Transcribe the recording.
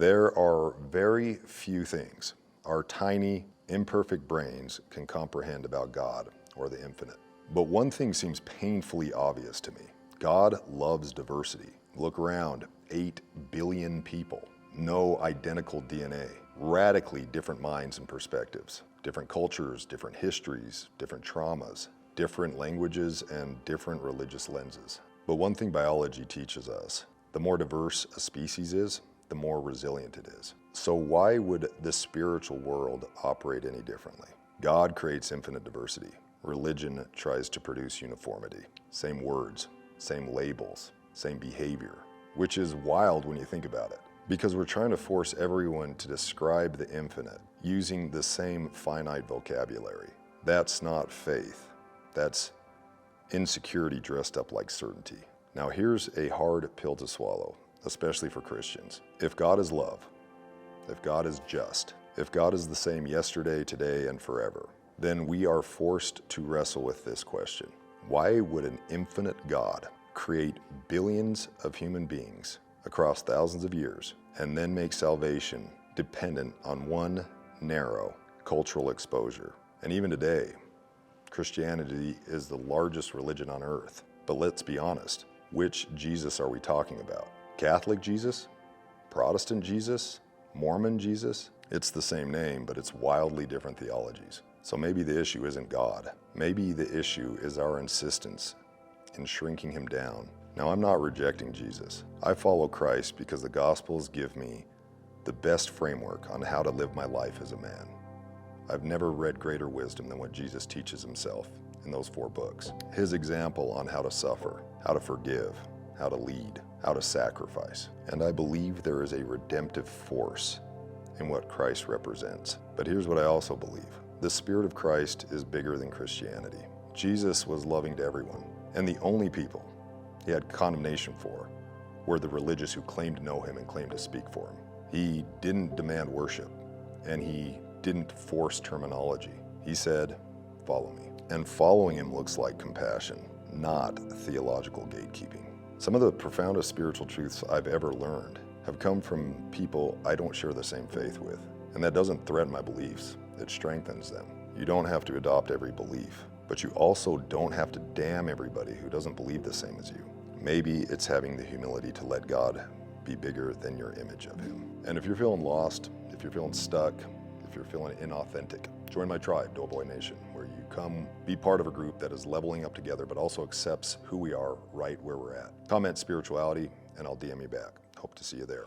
There are very few things our tiny, imperfect brains can comprehend about God or the infinite. But one thing seems painfully obvious to me. God loves diversity. Look around, 8 billion people, no identical DNA, radically different minds and perspectives, different cultures, different histories, different traumas, different languages, and different religious lenses. But one thing biology teaches us, the more diverse a species is, the more resilient it is. So why would the spiritual world operate any differently? God creates infinite diversity. Religion tries to produce uniformity. Same words, same labels, same behavior, which is wild when you think about it. Because we're trying to force everyone to describe the infinite using the same finite vocabulary. That's not faith. That's insecurity dressed up like certainty. Now here's a hard pill to swallow, especially for Christians. If God is love, if God is just, if God is the same yesterday, today, and forever, then we are forced to wrestle with this question. Why would an infinite God create billions of human beings across thousands of years and then make salvation dependent on one narrow cultural exposure? And even today, Christianity is the largest religion on earth. But let's be honest, which Jesus are we talking about? Catholic Jesus? Protestant Jesus? Mormon Jesus? It's the same name, but it's wildly different theologies. So maybe the issue isn't God. Maybe the issue is our insistence in shrinking him down. Now, I'm not rejecting Jesus. I follow Christ because the Gospels give me the best framework on how to live my life as a man. I've never read greater wisdom than what Jesus teaches himself in those 4 books. His example on how to suffer, how to forgive, how to lead, how to sacrifice. And I believe there is a redemptive force in what Christ represents. But here's what I also believe. The Spirit of Christ is bigger than Christianity. Jesus was loving to everyone, and the only people he had condemnation for were the religious who claimed to know him and claimed to speak for him. He didn't demand worship, and he didn't force terminology. He said, follow me. And following him looks like compassion, not theological gatekeeping. Some of the profoundest spiritual truths I've ever learned have come from people I don't share the same faith with. And that doesn't threaten my beliefs, it strengthens them. You don't have to adopt every belief, but you also don't have to damn everybody who doesn't believe the same as you. Maybe it's having the humility to let God be bigger than your image of him. And if you're feeling lost, if you're feeling stuck, if you're feeling inauthentic, join my tribe, Doughboy Nation, where you come be part of a group that is leveling up together, but also accepts who we are right where we're at. Comment spirituality, and I'll DM you back. Hope to see you there.